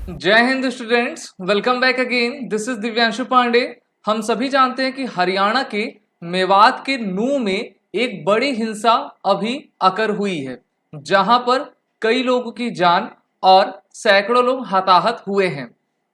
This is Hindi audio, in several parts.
जय हिंद students, welcome back again. This is Divyanshu Pandey. हम सभी जानते हैं कि हरियाणा के मेवात के नूह में एक बड़ी हिंसा अभी अकर हुई है, जहां पर कई लोगों की जान और सैकड़ों लोग हताहत हुए हैं।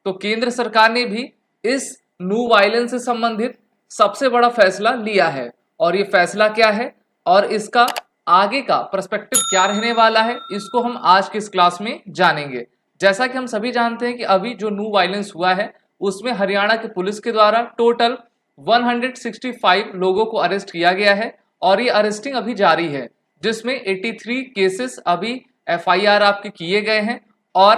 तो केंद्र सरकार ने भी इस नूह वायलेंस से संबंधित सबसे बड़ा फैसला लिया है। और ये फैसला क्या है और इसका आगे का पर्सपेक्टिव क्या रहने वाला है, इसको हम आज की इस क्लास में जानेंगे। जैसा कि हम सभी जानते हैं कि अभी जो नूह वायलेंस हुआ है उसमें हरियाणा की पुलिस के द्वारा टोटल 165 लोगों को अरेस्ट किया गया है और ये अरेस्टिंग अभी जारी है, जिसमें 83 केसेस अभी एफआईआर आपके किए गए हैं और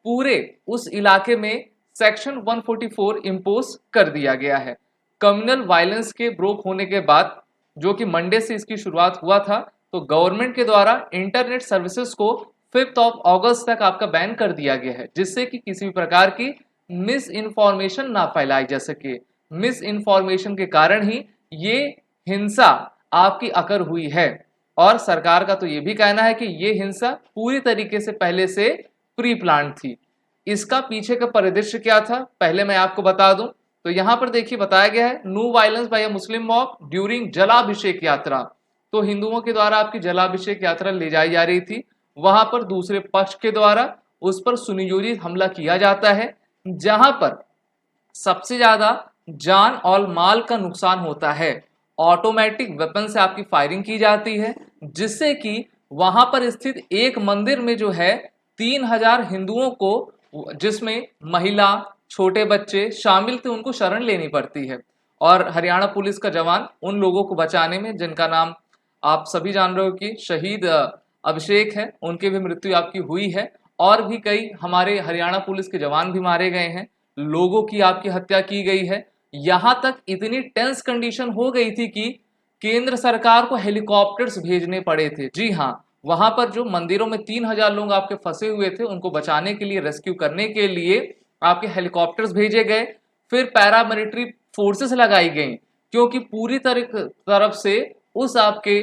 पूरे उस इलाके में सेक्शन 144 इम्पोज कर दिया गया है। कम्युनल वायलेंस के ब्रोक होने के बाद, जो कि मंडे से इसकी शुरुआत हुआ था, तो गवर्नमेंट के द्वारा इंटरनेट सर्विसेज को 5 अगस्त तक आपका बैन कर दिया गया है, जिससे कि किसी भी प्रकार की मिस इन्फॉर्मेशन ना फैलाई जा सके। मिस इन्फॉर्मेशन के कारण ही ये हिंसा आपकी अकर हुई है और सरकार का तो ये भी कहना है कि ये हिंसा पूरी तरीके से पहले से प्री प्लान थी। इसका पीछे का परिदृश्य क्या था पहले मैं आपको बता दूं। तो यहाँ पर देखिए बताया गया है, नो वायलेंस बाय अ मुस्लिम मॉब ड्यूरिंग जलाभिषेक यात्रा। तो हिंदुओं के द्वारा आपकी जलाभिषेक यात्रा ले जाई जा रही थी, वहां पर दूसरे पक्ष के द्वारा उस पर सुनियोजित हमला किया जाता है, जहां पर सबसे ज्यादा जान और माल का नुकसान होता है। ऑटोमेटिक वेपन से आपकी फायरिंग की जाती है, जिससे कि वहां पर स्थित एक मंदिर में जो है 3000 हिंदुओं को, जिसमें महिला छोटे बच्चे शामिल थे, उनको शरण लेनी पड़ती है। और हरियाणा पुलिस का जवान उन लोगों को बचाने में, जिनका नाम आप सभी जान रहे हो कि शहीद अभिषेक है, उनकी भी मृत्यु आपकी हुई है और भी कई हमारे हरियाणा पुलिस के जवान भी मारे गए हैं, लोगों की आपकी हत्या की गई है। यहां तक इतनी टेंस कंडीशन हो गई थी कि केंद्र सरकार को हेलीकॉप्टर्स भेजने पड़े थे। जी हाँ, वहां पर जो मंदिरों में 3000 लोग आपके फंसे हुए थे, उनको बचाने के लिए, रेस्क्यू करने के लिए आपके हेलीकॉप्टर्स भेजे गए। फिर पैरामिलिट्री फोर्सेस लगाई गई, क्योंकि पूरी तरफ से उस आपके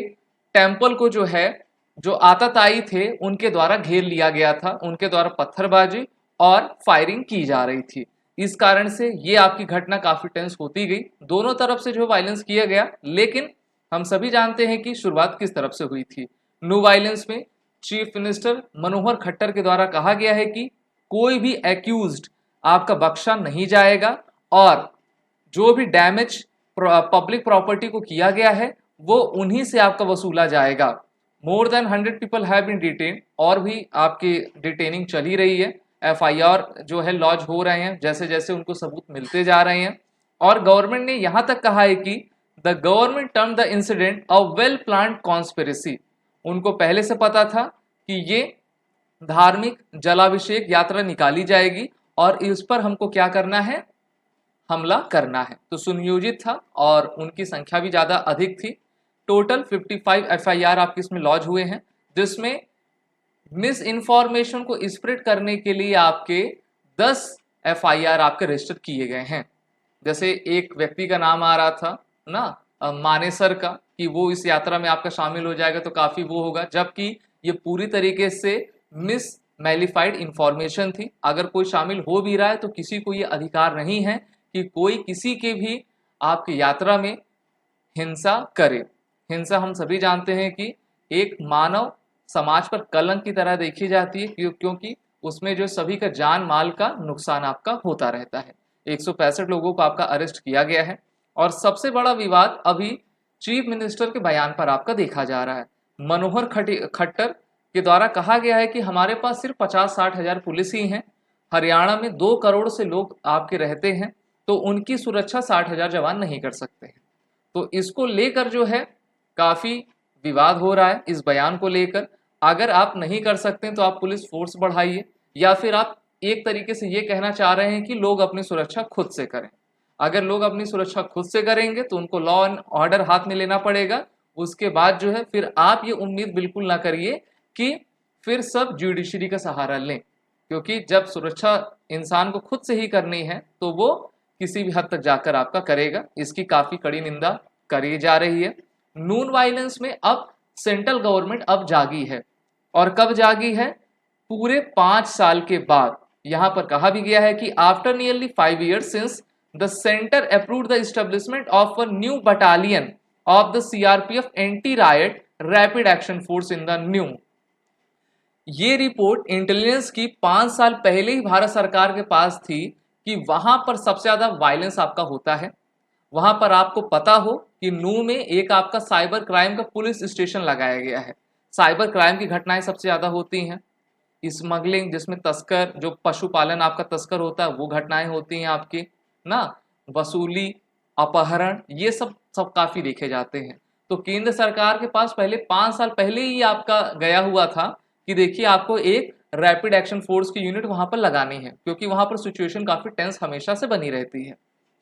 टेम्पल को जो है, जो आतताई थे उनके द्वारा घेर लिया गया था, उनके द्वारा पत्थरबाजी और फायरिंग की जा रही थी। इस कारण से ये आपकी घटना काफी टेंस होती गई, दोनों तरफ से जो वायलेंस किया गया। लेकिन हम सभी जानते हैं कि शुरुआत किस तरफ से हुई थी। नो वायलेंस में चीफ मिनिस्टर मनोहर खट्टर के द्वारा कहा गया है कि कोई भी एक्यूज्ड आपका बख्शा नहीं जाएगा और जो भी डैमेज पब्लिक प्रॉपर्टी को किया गया है वो उन्हीं से आपका वसूला जाएगा। More than 100 people have been detain, और भी आपकी डिटेनिंग चल ही रही है। एफआईआर जो है लॉन्च हो रहे हैं जैसे जैसे उनको सबूत मिलते जा रहे हैं। और गवर्नमेंट ने यहां तक कहा है कि the government term the incident a well planned conspiracy. उनको पहले से पता था कि ये धार्मिक जलाभिषेक यात्रा निकाली जाएगी और इस पर हमको क्या करना है, हमला करना है। तो सुनियोजित था और उनकी संख्या भी ज्यादा अधिक थी। टोटल 55 एफआईआर आपके इसमें लॉन्च हुए हैं, जिसमें मिस इन्फॉर्मेशन को स्प्रेड करने के लिए आपके 10 एफआईआर आपके रजिस्टर किए गए हैं। जैसे एक व्यक्ति का नाम आ रहा था ना, मानेसर का, कि वो इस यात्रा में आपका शामिल हो जाएगा तो काफी वो होगा, जबकि ये पूरी तरीके से मिस मैलिफाइड इंफॉर्मेशन थी। अगर कोई शामिल हो भी रहा है तो किसी को ये अधिकार नहीं है कि कोई किसी के भी आपकी यात्रा में हिंसा करे। हिंसा हम सभी जानते हैं कि एक मानव समाज पर कलंक की तरह देखी जाती है, क्योंकि उसमें जो सभी का जान माल का नुकसान आपका होता रहता है। 165 लोगों को आपका अरेस्ट किया गया है और सबसे बड़ा विवाद अभी चीफ मिनिस्टर के बयान पर आपका देखा जा रहा है। मनोहर खट्टर के द्वारा कहा गया है कि हमारे पास सिर्फ 50-60 हजार पुलिस ही हैं, हरियाणा में 2 करोड़ से लोग आपके रहते हैं, तो उनकी सुरक्षा 60 हजार जवान नहीं कर सकते हैं। तो इसको लेकर जो है काफी विवाद हो रहा है इस बयान को लेकर। अगर आप नहीं कर सकते तो आप पुलिस फोर्स बढ़ाइए, या फिर आप एक तरीके से ये कहना चाह रहे हैं कि लोग अपनी सुरक्षा खुद से करें। अगर लोग अपनी सुरक्षा खुद से करेंगे तो उनको लॉ एंड ऑर्डर हाथ में लेना पड़ेगा। उसके बाद जो है फिर आप ये उम्मीद बिल्कुल ना करिए कि फिर सब जुडिशरी का सहारा लें, क्योंकि जब सुरक्षा इंसान को खुद से ही करनी है तो वो किसी भी हद तक जाकर आपका करेगा। इसकी काफी कड़ी निंदा करी जा रही है। नून वायलेंस में अब सेंट्रल गवर्नमेंट अब जागी है, और कब जागी है, पूरे 5 साल के बाद। यहाँ पर कहा भी गया है कि after nearly 5 years since the centre approved the establishment of a new battalion of the CRPF anti riot rapid action force in the new. ये रिपोर्ट इंटेलिजेंस की 5 साल पहले ही भारत सरकार के पास थी कि वहां पर सबसे ज्यादा वायलेंस आपका होता है। वहां पर आपको पता हो कि नू में एक आपका साइबर क्राइम का पुलिस स्टेशन लगाया गया है। साइबर क्राइम की घटनाएं सबसे ज्यादा होती हैं। स्मगलिंग, जिसमें तस्कर, जो पशुपालन आपका तस्कर होता है, वो घटनाएं होती हैं आपकी ना, वसूली, अपहरण, ये सब सब काफी देखे जाते हैं। तो केंद्र सरकार के पास पहले 5 साल पहले ही आपका गया हुआ था कि देखिए आपको एक रैपिड एक्शन फोर्स की यूनिट वहां पर लगानी है, क्योंकि वहां पर सिचुएशन काफी टेंस हमेशा से बनी रहती है।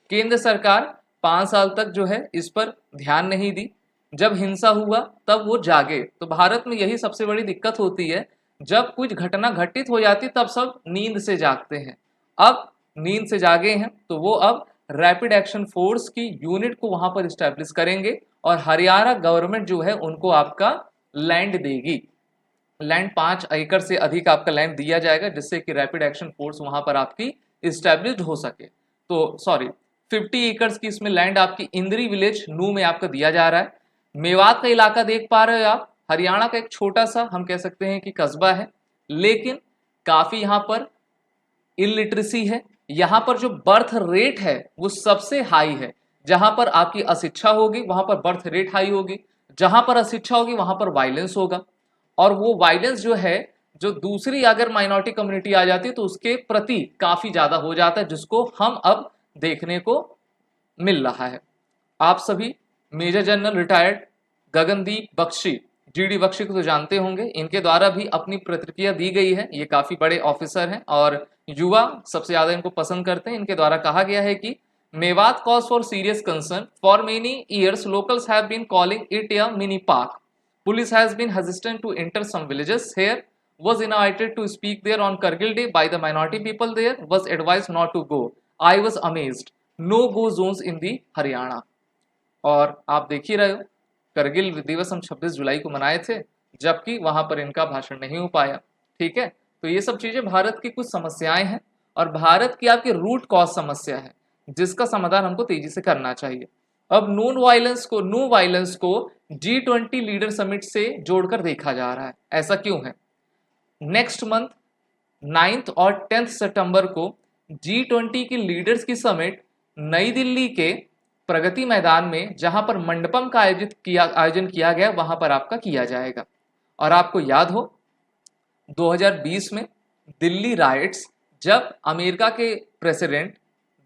केंद्र सरकार 5 साल तक जो है इस पर ध्यान नहीं दी। जब हिंसा हुआ तब वो जागे। तो भारत में यही सबसे बड़ी दिक्कत होती है, जब कुछ घटना घटित हो जाती तब सब नींद से जागते हैं। अब नींद से जागे हैं तो वो अब रैपिड एक्शन फोर्स की यूनिट को वहां पर स्टैब्लिश करेंगे और हरियाणा गवर्नमेंट जो है उनको आपका लैंड देगी। लैंड 5 एकड़ से अधिक आपका लैंड दिया जाएगा, जिससे कि रैपिड एक्शन फोर्स वहां पर आपकी स्टैब्लिश्ड हो सके। तो सॉरी 50 एकड़ की इसमें लैंड आपकी इंद्री विलेज नू में आपका दिया जा रहा है। मेवात का इलाका देख पा रहे हो आप, हरियाणा का एक छोटा सा हम कह सकते हैं कि कस्बा है, लेकिन काफी यहाँ पर इलिटरेसी है। यहाँ पर जो बर्थ रेट है वो सबसे हाई है। जहां पर आपकी अशिक्षा होगी वहां पर बर्थ रेट हाई होगी, जहां पर अशिक्षा होगी वहां पर वायलेंस होगा। और वो वायलेंस जो है, जो दूसरी अगर माइनॉरिटी कम्युनिटी आ जाती है तो उसके प्रति काफी ज्यादा हो जाता है, जिसको हम अब देखने को मिल रहा है। आप सभी major general retired Gagandeep Bakshi, GD Bakshi को तो जानते होंगे। इनके द्वारा भी अपनी प्रतिक्रिया दी गई है। ये काफी बड़े ऑफिसर हैं और युवा सबसे ज्यादा इनको पसंद करते हैं। इनके द्वारा कहा गया है कि Mewat cause for serious concern for many years, locals have been calling it a mini park. Police has been hesitant to enter some villages here, was invited to speak there on Kargil Day by the minority people there, was advised not to go. I was amazed. No go zones in the Haryana. और आप देख ही रहे हो, करगिल दिवस हम 26 जुलाई को मनाए थे, जबकि वहां पर इनका भाषण नहीं हो पाया। ठीक है, तो ये सब चीजें भारत की कुछ समस्याएं हैं और भारत की आपकी रूट कॉज समस्या है, जिसका समाधान हमको तेजी से करना चाहिए। अब नो वायलेंस को G20 लीडर समिट से जोड़कर देखा जा रहा है। ऐसा क्यों है? नेक्स्ट मंथ 9 और 10 सितंबर को G20 की लीडर्स की समिट नई दिल्ली के प्रगति मैदान में, जहां पर मंडपम का आयोजन किया गया, वहां पर आपका किया जाएगा। और आपको याद हो 2020 में दिल्ली राइट्स, जब अमेरिका के प्रेसिडेंट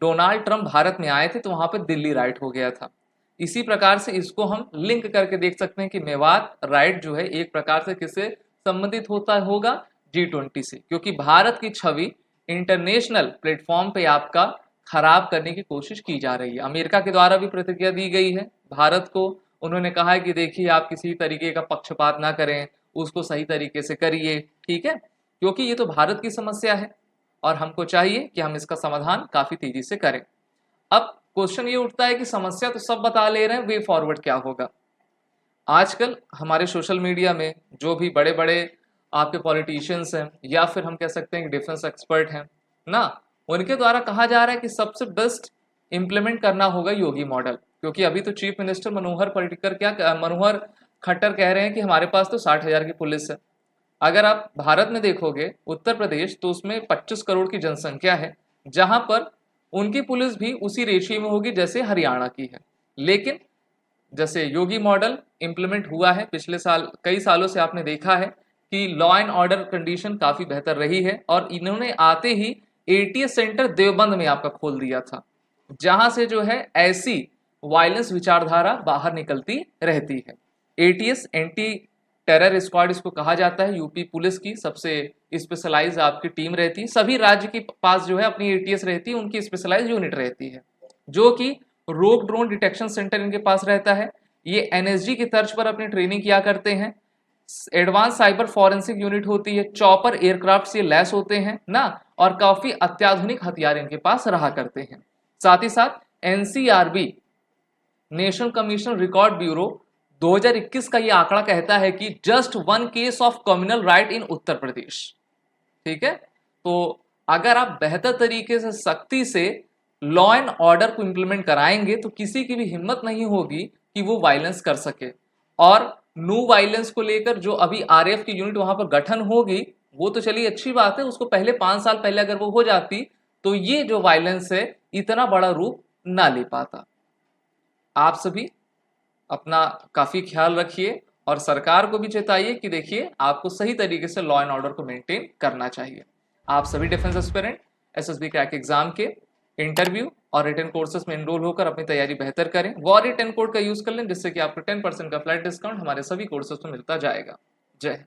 डोनाल्ड ट्रंप भारत में आए थे तो वहां पर दिल्ली राइट हो गया था। इसी प्रकार से इसको हम लिंक करके देख सकते हैं कि मेवात राइट जो है एक प्रकार से किससे संबंधित होगा? G20 से, क्योंकि भारत की छवि इंटरनेशनल प्लेटफॉर्म पे आपका खराब करने की कोशिश की जा रही है। अमेरिका के द्वारा भी प्रतिक्रिया दी गई है भारत को। उन्होंने कहा है कि देखिए आप किसी तरीके का पक्षपात ना करें, उसको सही तरीके से करिए। ठीक है, क्योंकि ये तो भारत की समस्या है और हमको चाहिए कि हम इसका समाधान काफी तेजी से करें। अब क्वेश्चन ये उठता है कि समस्या तो सब बता ले रहे हैं, वे फॉरवर्ड क्या होगा? आजकल हमारे सोशल मीडिया में जो भी बड़े बड़े आपके पॉलिटिशियंस हैं या फिर हम कह सकते हैं कि डिफेंस एक्सपर्ट हैं ना, उनके द्वारा कहा जा रहा है कि सबसे बेस्ट इम्प्लीमेंट करना होगा योगी मॉडल। क्योंकि अभी तो चीफ मिनिस्टर मनोहर खट्टर कह रहे हैं कि हमारे पास तो 60,000 की पुलिस है। अगर आप भारत में देखोगे उत्तर प्रदेश, तो उसमें 25 करोड़ की जनसंख्या है, जहां पर उनकी पुलिस भी उसी रेशियो में होगी जैसे हरियाणा की है। लेकिन जैसे योगी मॉडल इम्प्लीमेंट हुआ है पिछले साल, कई सालों से आपने देखा है कि लॉ एंड ऑर्डर कंडीशन काफी बेहतर रही है। और इन्होंने आते ही ATS सेंटर देवबंद में आपका खोल दिया था, जहां से जो है ऐसी वायलेंस विचारधारा बाहर निकलती रहती है। ATS एंटी टेरर स्क्वाड इसको कहा जाता है। यूपी पुलिस की सबसे स्पेशलाइज आपकी टीम रहती है। सभी राज्य के पास जो है अपनी ATS रहती है, उनकी स्पेशलाइज यूनिट रहती है, जो कि रोग ड्रोन डिटेक्शन सेंटर इनके पास रहता है। ये NSG की तर्ज पर अपनी ट्रेनिंग किया करते हैं। एडवांस साइबर फॉरेंसिक यूनिट होती है, चॉपर एयरक्राफ्ट से लैस होते हैं ना, और काफी अत्याधुनिक हथियार इनके पास रहा करते हैं। साथ ही साथ NCRB national commission record bureau 2021 का ये आंकड़ा कहता है कि just 1 case of communal riot in Uttar Pradesh. ठीक है, तो अगर आप बेहतर तरीके से सख्ती से लॉ एंड ऑर्डर को इंप्लीमेंट कराएंगे तो किसी की भी हिम्मत नहीं होगी कि वो वायलेंस कर सके। और नो वायलेंस को लेकर जो अभी आरएएफ की यूनिट वहां पर गठन होगी वो तो चलिए अच्छी बात है, उसको पहले 5 साल पहले अगर वो हो जाती तो ये जो वायलेंस है इतना बड़ा रूप ना ले पाता। आप सभी अपना काफी ख्याल रखिए और सरकार को भी चेताइए कि देखिए आपको सही तरीके से लॉ एंड ऑर्डर को मेंटेन करना चाहिए। आप सभी defence aspirant SSB crack exam के इंटरव्यू और रिटन कोर्सेज में एनरोल होकर अपनी तैयारी बेहतर करें। वॉरियर 10 कोड का यूज कर लें जिससे कि आपको 10% का फ्लैट डिस्काउंट हमारे सभी कोर्सेज में मिलता जाएगा। जय हिंद।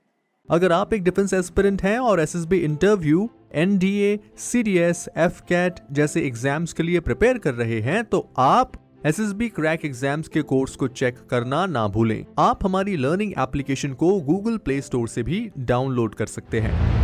अगर आप एक डिफेंस एस्पिरेंट हैं और SSB interview, NDA, CDS, AFCAT जैसे एग्जाम्स के लिए प्रिपेयर कर रहे हैं तो आप एसएसबी क्रैक एग्जाम्स के कोर्स को चेक करना ना भूलें। आप हमारी लर्निंग एप्लीकेशन को गूगल प्ले स्टोर से भी डाउनलोड कर सकते हैं।